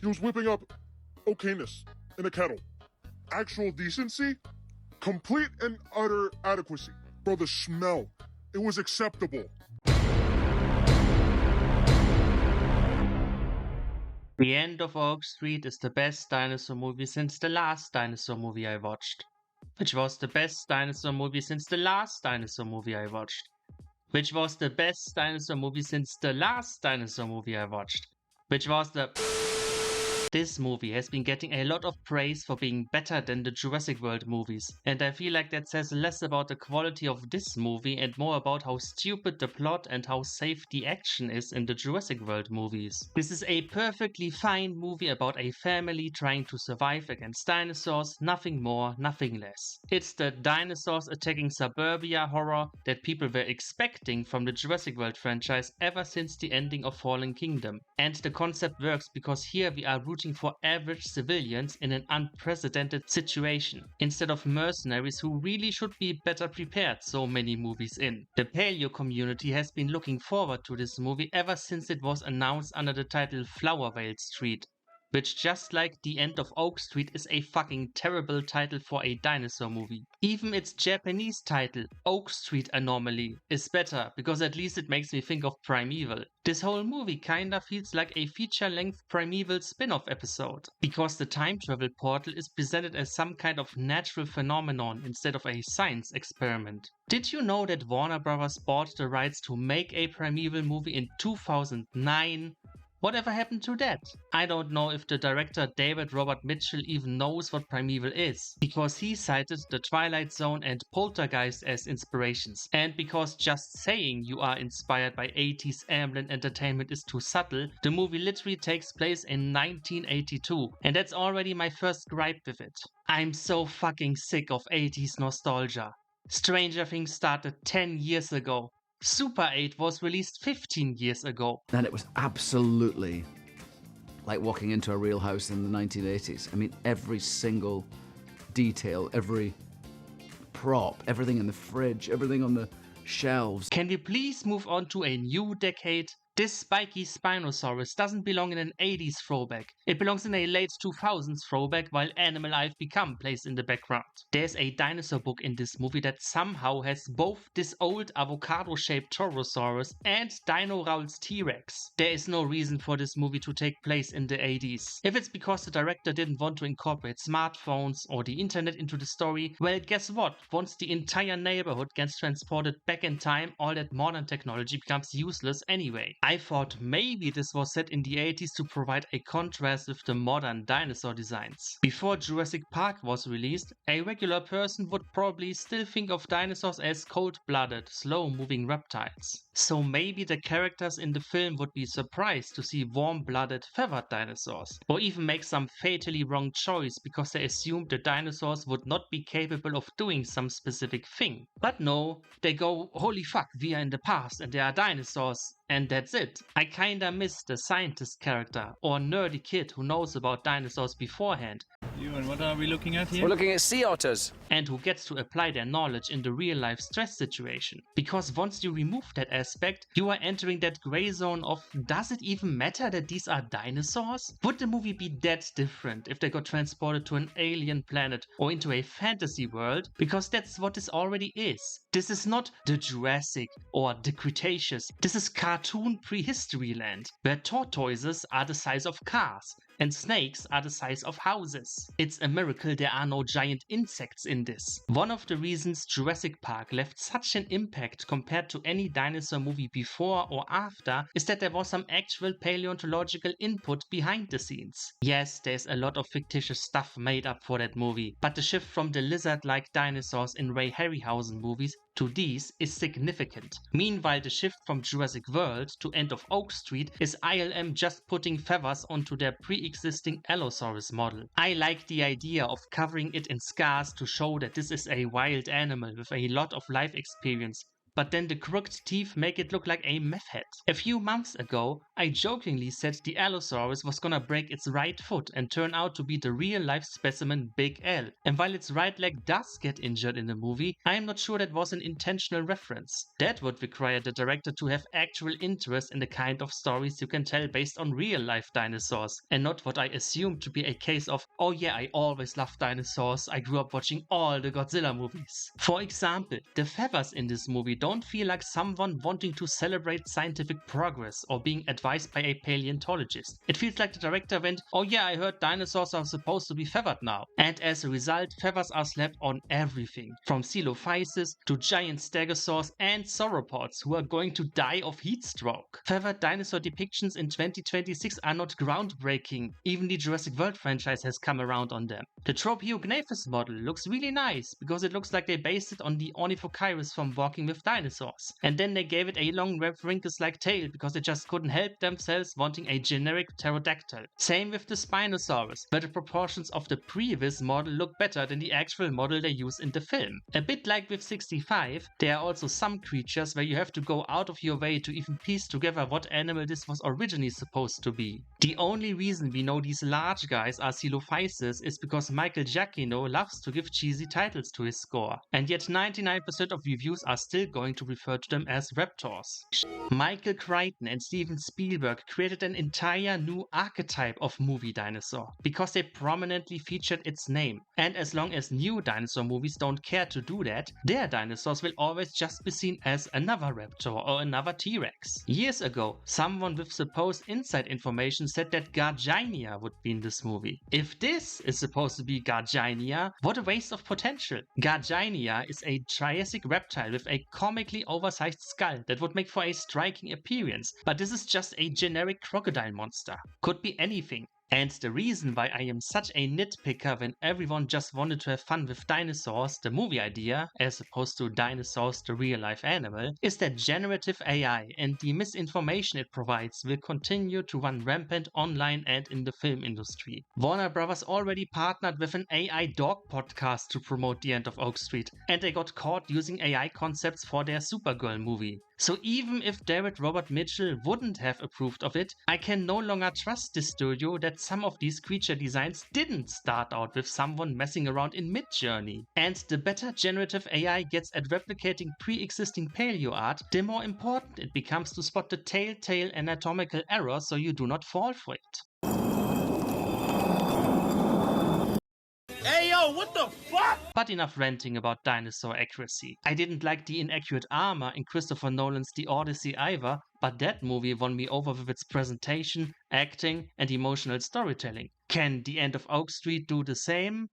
He was whipping up okayness in a kettle. Actual decency? Complete and utter adequacy. Bro, the smell. It was acceptable. The End of Oak Street is the best dinosaur movie since the last dinosaur movie I watched. Which was the best dinosaur movie since the last dinosaur movie I watched. Which was the best dinosaur movie since the last dinosaur movie I watched. Which was the... This movie has been getting a lot of praise for being better than the Jurassic World movies, and I feel like that says less about the quality of this movie and more about how stupid the plot and how safe the action is in the Jurassic World movies. This is a perfectly fine movie about a family trying to survive against dinosaurs, nothing more, nothing less. It's the dinosaurs attacking suburbia horror that people were expecting from the Jurassic World franchise ever since the ending of Fallen Kingdom. And the concept works because here we are rooting for average civilians in an unprecedented situation, instead of mercenaries who really should be better prepared so many movies in. The paleo community has been looking forward to this movie ever since it was announced under the title Flowervale Street, which, just like The End of Oak Street, is a fucking terrible title for a dinosaur movie. Even its Japanese title, Oak Street Anomaly, is better, because at least it makes me think of Primeval. This whole movie kinda feels like a feature-length Primeval spin-off episode, because the time travel portal is presented as some kind of natural phenomenon instead of a science experiment. Did you know that Warner Bros. Bought the rights to make a Primeval movie in 2009? Whatever happened to that? I don't know if the director David Robert Mitchell even knows what Primeval is, because he cited The Twilight Zone and Poltergeist as inspirations, and because just saying you are inspired by 80s ambient entertainment is too subtle, the movie literally takes place in 1982, and that's already my first gripe with it. I'm so fucking sick of 80s nostalgia. Stranger Things started 10 years ago. Super 8 was released 15 years ago. And it was absolutely like walking into a real house in the 1980s. I mean, every single detail, every prop, everything in the fridge, everything on the shelves. Can we please move on to a new decade? This spiky Spinosaurus doesn't belong in an 80s throwback. It belongs in a late 2000s throwback, while Animal I've Become plays in the background. There's a dinosaur book in this movie that somehow has both this old avocado-shaped Torosaurus and Dino Raul's T-Rex. There is no reason for this movie to take place in the 80s. If it's because the director didn't want to incorporate smartphones or the internet into the story, well, guess what? Once the entire neighborhood gets transported back in time, all that modern technology becomes useless anyway. I thought maybe this was set in the 80s to provide a contrast with the modern dinosaur designs. Before Jurassic Park was released, a regular person would probably still think of dinosaurs as cold-blooded, slow-moving reptiles. So maybe the characters in the film would be surprised to see warm-blooded, feathered dinosaurs, or even make some fatally wrong choice because they assumed the dinosaurs would not be capable of doing some specific thing. But no, they go, holy fuck, we are in the past and there are dinosaurs. And that's it. I kinda miss the scientist character or nerdy kid who knows about dinosaurs beforehand. And what are we looking at here? We're looking at sea otters. And who gets to apply their knowledge in the real life stress situation. Because once you remove that aspect, you are entering that gray zone of, does it even matter that these are dinosaurs? Would the movie be that different if they got transported to an alien planet or into a fantasy world? Because that's what this already is. This is not the Jurassic or the Cretaceous. This is cartoon prehistory land, where tortoises are the size of cars and snakes are the size of houses. It's a miracle there are no giant insects in this. One of the reasons Jurassic Park left such an impact compared to any dinosaur movie before or after is that there was some actual paleontological input behind the scenes. Yes, there's a lot of fictitious stuff made up for that movie, but the shift from the lizard-like dinosaurs in Ray Harryhausen movies to these is significant. Meanwhile, the shift from Jurassic World to End of Oak Street is ILM just putting feathers onto their pre-existing Allosaurus model. I like the idea of covering it in scars to show that this is a wild animal with a lot of life experience, but then the crooked teeth make it look like a meth head. A few months ago, I jokingly said the Allosaurus was gonna break its right foot and turn out to be the real-life specimen Big L. And while its right leg does get injured in the movie, I am not sure that was an intentional reference. That would require the director to have actual interest in the kind of stories you can tell based on real-life dinosaurs, and not what I assume to be a case of, oh yeah, I always loved dinosaurs, I grew up watching all the Godzilla movies. For example, the feathers in this movie don't feel like someone wanting to celebrate scientific progress or being advised by a paleontologist. It feels like the director went, oh yeah, I heard dinosaurs are supposed to be feathered now. And as a result, feathers are slapped on everything, from coelophysis to giant stegosaurs and sauropods who are going to die of heat stroke. Feathered dinosaur depictions in 2026 are not groundbreaking, even the Jurassic World franchise has come around on them. The Tropeognathus model looks really nice because it looks like they based it on the Ornithocheirus from Walking with Dinosaurs. And then they gave it a long Rhynchus-like tail because they just couldn't help themselves wanting a generic pterodactyl. Same with the Spinosaurus, where the proportions of the previous model look better than the actual model they use in the film. A bit like with 65, there are also some creatures where you have to go out of your way to even piece together what animal this was originally supposed to be. The only reason we know these large guys are coelophysis is because Michael Giacchino loves to give cheesy titles to his score, and yet 99% of reviews are still going to refer to them as raptors. Michael Crichton and Steven Spielberg created an entire new archetype of movie dinosaur because they prominently featured its name, and as long as new dinosaur movies don't care to do that, their dinosaurs will always just be seen as another raptor or another T-Rex. Years ago, someone with supposed inside information said that Garginia would be in this movie. If this is supposed to be Garginia, what a waste of potential. Garginia is a Triassic reptile with a comically oversized skull that would make for a striking appearance, but this is just a generic crocodile monster. Could be anything. And the reason why I am such a nitpicker when everyone just wanted to have fun with dinosaurs, the movie idea, as opposed to dinosaurs, the real-life animal, is that generative AI and the misinformation it provides will continue to run rampant online and in the film industry. Warner Brothers already partnered with an AI dog podcast to promote The End of Oak Street, and they got caught using AI concepts for their Supergirl movie. So even if David Robert Mitchell wouldn't have approved of it, I can no longer trust the studio that some of these creature designs didn't start out with someone messing around in Midjourney. And the better generative AI gets at replicating pre-existing paleo art, the more important it becomes to spot the telltale anatomical errors so you do not fall for it. Hey yo, what the fuck? But enough ranting about dinosaur accuracy. I didn't like the inaccurate armor in Christopher Nolan's The Odyssey either, but that movie won me over with its presentation, acting, and emotional storytelling. Can The End of Oak Street do the same?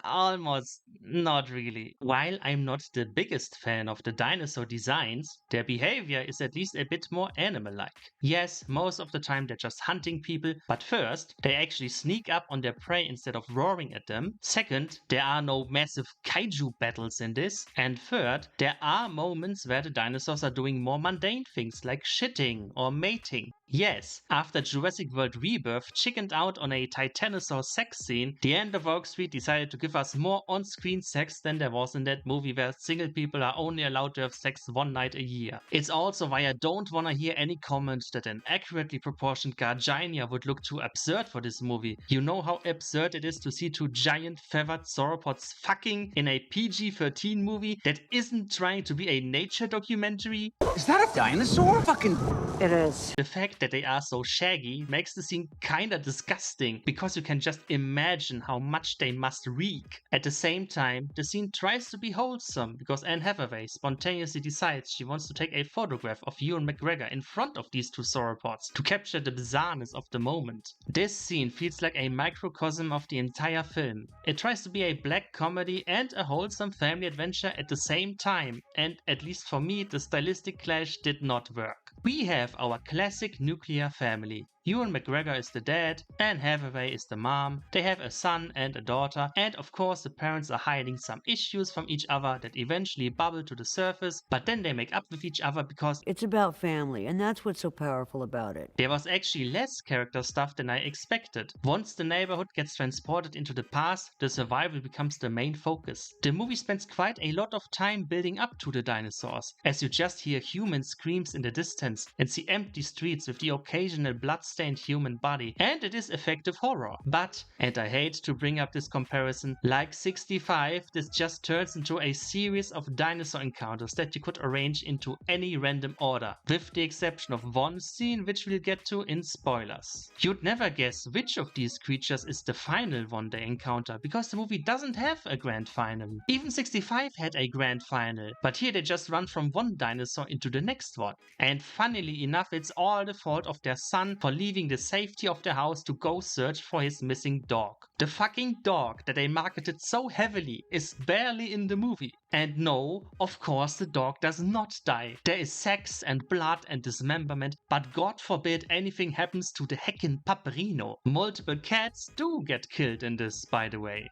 Almost not really. While I'm not the biggest fan of the dinosaur designs, their behavior is at least a bit more animal-like. Yes, most of the time they're just hunting people, but first, they actually sneak up on their prey instead of roaring at them. Second, there are no massive kaiju battles in this. And third, there are moments where the dinosaurs are doing more mundane things like shitting or mating. Yes, after Jurassic World Rebirth chickened out on a Titanosaur sex scene, The End of Oak Street decided to give us more on-screen sex than there was in that movie where single people are only allowed to have sex one night a year. It's also why I don't wanna hear any comment that an accurately proportioned Garginia would look too absurd for this movie. You know how absurd it is to see two giant feathered sauropods fucking in a PG-13 movie that isn't trying to be a nature documentary? Is that a dinosaur? Fucking. It is. The fact that they are so shaggy makes the scene kinda disgusting because you can just imagine how much they must reek. At the same time, the scene tries to be wholesome because Anne Hathaway spontaneously decides she wants to take a photograph of Ewan McGregor in front of these two sauropods to capture the bizarreness of the moment. This scene feels like a microcosm of the entire film. It tries to be a black comedy and a wholesome family adventure at the same time, and at least for me, the stylistic clash did not work. We have our classic nuclear family. Ewan McGregor is the dad, Anne Hathaway is the mom, they have a son and a daughter, and of course the parents are hiding some issues from each other that eventually bubble to the surface, but then they make up with each other because It's about family, and that's what's so powerful about it. there was actually less character stuff than I expected. Once the neighborhood gets transported into the past, the survival becomes the main focus. The movie spends quite a lot of time building up to the dinosaurs, as you just hear human screams in the distance and see empty streets with the occasional blood-stained human body, and it is effective horror. But, and I hate to bring up this comparison, like 65, this just turns into a series of dinosaur encounters that you could arrange into any random order, with the exception of one scene which we'll get to in spoilers. You'd never guess which of these creatures is the final one they encounter, because the movie doesn't have a grand final. Even 65 had a grand final, but here they just run from one dinosaur into the next one. And funnily enough, it's all the fault of their son for leaving the safety of the house to go search for his missing dog. The fucking dog that they marketed so heavily is barely in the movie. And no, of course the dog does not die. There is sex and blood and dismemberment, but God forbid anything happens to the heckin' Paperino. Multiple cats do get killed in this, by the way.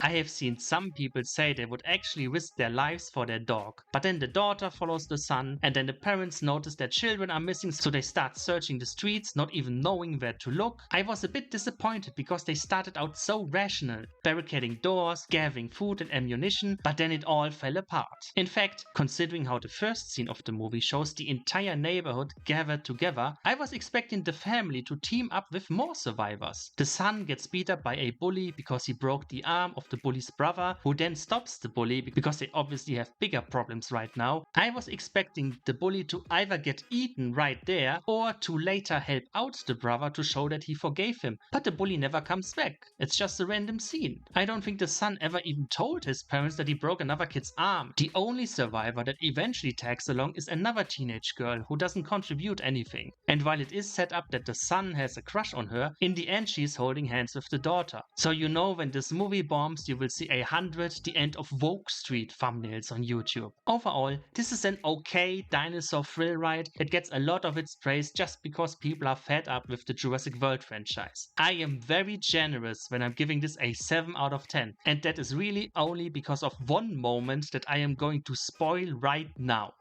I have seen some people say they would actually risk their lives for their dog, but then the daughter follows the son, and then the parents notice their children are missing, so they start searching the streets, not even knowing where to look. I was a bit disappointed because they started out so rational, barricading doors, gathering food and ammunition, but then it all fell apart. In fact, considering how the first scene of the movie shows the entire neighborhood gathered together, I was expecting the family to team up with more survivors. The son gets beat up by a bully because he broke the arm of the bully's brother, who then stops the bully because they obviously have bigger problems right now. I was expecting the bully to either get eaten right there or to later help out the brother to show that he forgave him, but the bully never comes back. It's just a random scene. I don't think the son ever even told his parents that he broke another kid's arm. The only survivor that eventually tags along is another teenage girl who doesn't contribute anything. And while it is set up that the son has a crush on her, in the end she's holding hands with the daughter. So you know when this movie bombs, you will see 100 The End of Woke Street thumbnails on YouTube. Overall, this is an okay dinosaur thrill ride that gets a lot of its praise just because people are fed up with the Jurassic World franchise. I am very generous when I'm giving this a 7 out of 10, and that is really only because of one moment that I am going to spoil right now.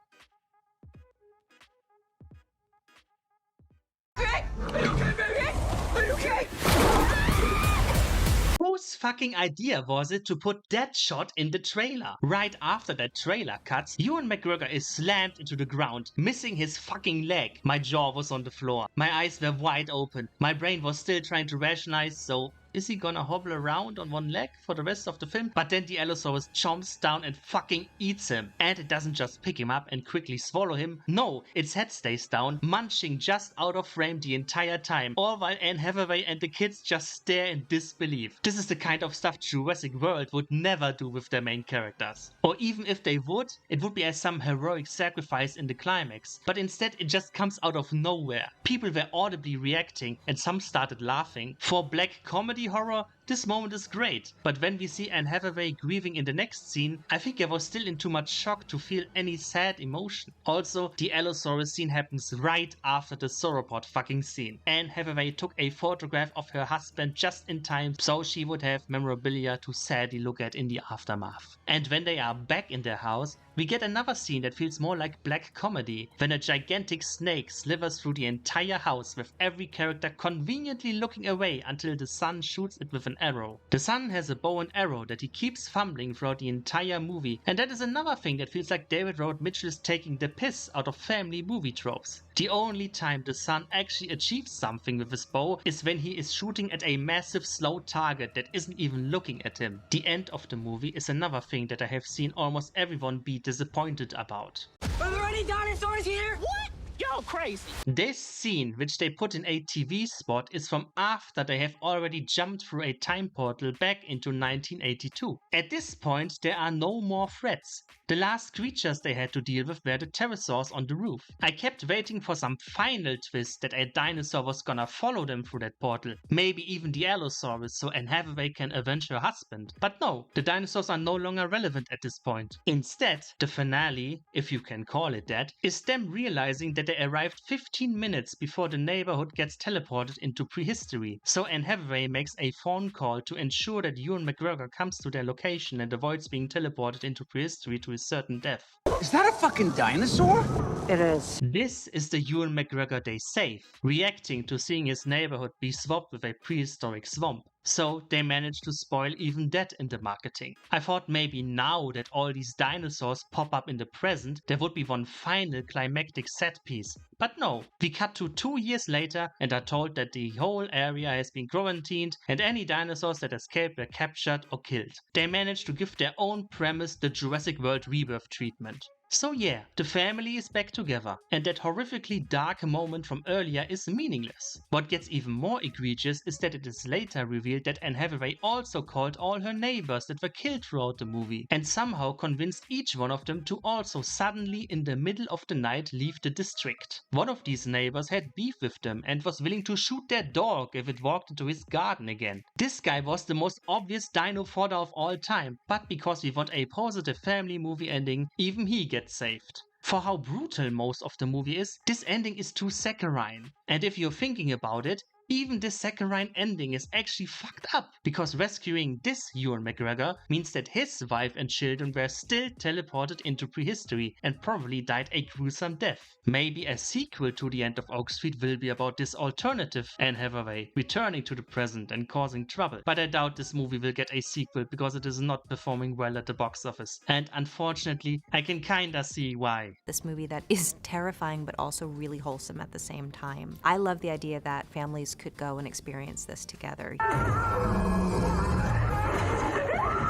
Whose fucking idea was it to put that shot in the trailer? Right after that trailer cuts, Ewan McGregor is slammed into the ground, missing his fucking leg. My jaw was on the floor. My eyes were wide open. My brain was still trying to rationalize, so is he gonna hobble around on one leg for the rest of the film? But then the Allosaurus chomps down and fucking eats him. And it doesn't just pick him up and quickly swallow him. No, its head stays down, munching just out of frame the entire time. All while Anne Hathaway and the kids just stare in disbelief. This is the kind of stuff Jurassic World would never do with their main characters. Or even if they would, it would be as some heroic sacrifice in the climax. But instead it just comes out of nowhere. People were audibly reacting and some started laughing. For black comedy horror, this moment is great, but when we see Anne Hathaway grieving in the next scene, I think I was still in too much shock to feel any sad emotion. Also, the Allosaurus scene happens right after the sauropod fucking scene. Anne Hathaway took a photograph of her husband just in time so she would have memorabilia to sadly look at in the aftermath. And when they are back in their house, we get another scene that feels more like black comedy, when a gigantic snake slithers through the entire house with every character conveniently looking away until the son shoots it with an arrow. The son has a bow and arrow that he keeps fumbling throughout the entire movie, and that is another thing that feels like David Road Mitchell is taking the piss out of family movie tropes. The only time the son actually achieves something with his bow is when he is shooting at a massive slow target that isn't even looking at him. The end of the movie is another thing that I have seen almost everyone be disappointed about. Are there any dinosaurs here? What? Yo, so crazy. This scene, which they put in a TV spot, is from after they have already jumped through a time portal back into 1982. At this point, there are no more threats. The last creatures they had to deal with were the pterosaurs on the roof. I kept waiting for some final twist that a dinosaur was gonna follow them through that portal. Maybe even the Allosaurus so Anne Hathaway can avenge her husband. But no, the dinosaurs are no longer relevant at this point. Instead, the finale, if you can call it that, is them realizing that they arrived 15 minutes before the neighborhood gets teleported into prehistory. So Anne Hathaway makes a phone call to ensure that Ewan McGregor comes to their location and avoids being teleported into prehistory to his certain death. Is that a fucking dinosaur? It is. This is the Ewan McGregor they save, reacting to seeing his neighborhood be swapped with a prehistoric swamp. So they managed to spoil even that in the marketing. I thought maybe now that all these dinosaurs pop up in the present, there would be one final climactic set piece. But no, we cut to 2 years later and are told that the whole area has been quarantined and any dinosaurs that escaped were captured or killed. They managed to give their own premise the Jurassic World Rebirth treatment. So yeah, the family is back together, and that horrifically dark moment from earlier is meaningless. What gets even more egregious is that it is later revealed that Anne Hathaway also called all her neighbors that were killed throughout the movie, and somehow convinced each one of them to also suddenly in the middle of the night leave the district. One of these neighbors had beef with them and was willing to shoot their dog if it walked into his garden again. This guy was the most obvious dino fodder of all time, but because we want a positive family movie ending, even he gets saved. For how brutal most of the movie is, this ending is too saccharine. And if you're thinking about it, even this saccharine ending is actually fucked up, because rescuing this Ewan McGregor means that his wife and children were still teleported into prehistory and probably died a gruesome death. Maybe a sequel to The End of Oak Street will be about this alternative Anne Hathaway returning to the present and causing trouble, but I doubt this movie will get a sequel because it is not performing well at the box office, and unfortunately I can kinda see why. This movie that is terrifying but also really wholesome at the same time. I love the idea that families could go and experience this together.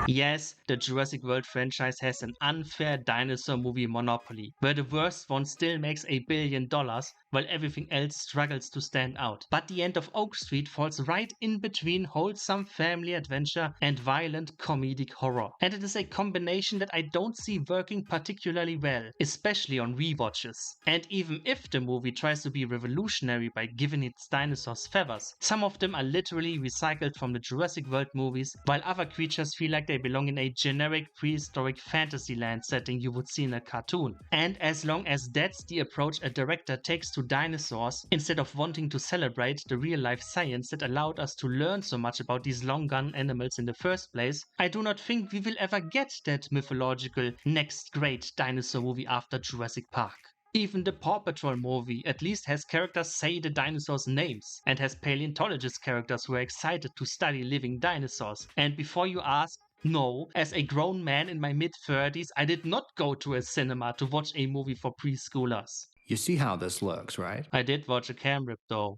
Yes, the Jurassic World franchise has an unfair dinosaur movie monopoly, where the worst one still makes $1 billion while everything else struggles to stand out. But The End of Oak Street falls right in between wholesome family adventure and violent comedic horror. And it is a combination that I don't see working particularly well, especially on rewatches. And even if the movie tries to be revolutionary by giving its dinosaurs feathers, some of them are literally recycled from the Jurassic World movies, while other creatures feel like they belong in a generic prehistoric fantasyland setting you would see in a cartoon. And as long as that's the approach a director takes to dinosaurs, instead of wanting to celebrate the real-life science that allowed us to learn so much about these long-gun animals in the first place, I do not think we will ever get that mythological next great dinosaur movie after Jurassic Park. Even the Paw Patrol movie at least has characters say the dinosaurs' names, and has paleontologist characters who are excited to study living dinosaurs. And before you ask, no, as a grown man in my mid-30s, I did not go to a cinema to watch a movie for preschoolers. You see how this looks, right? I did watch a cam rip though.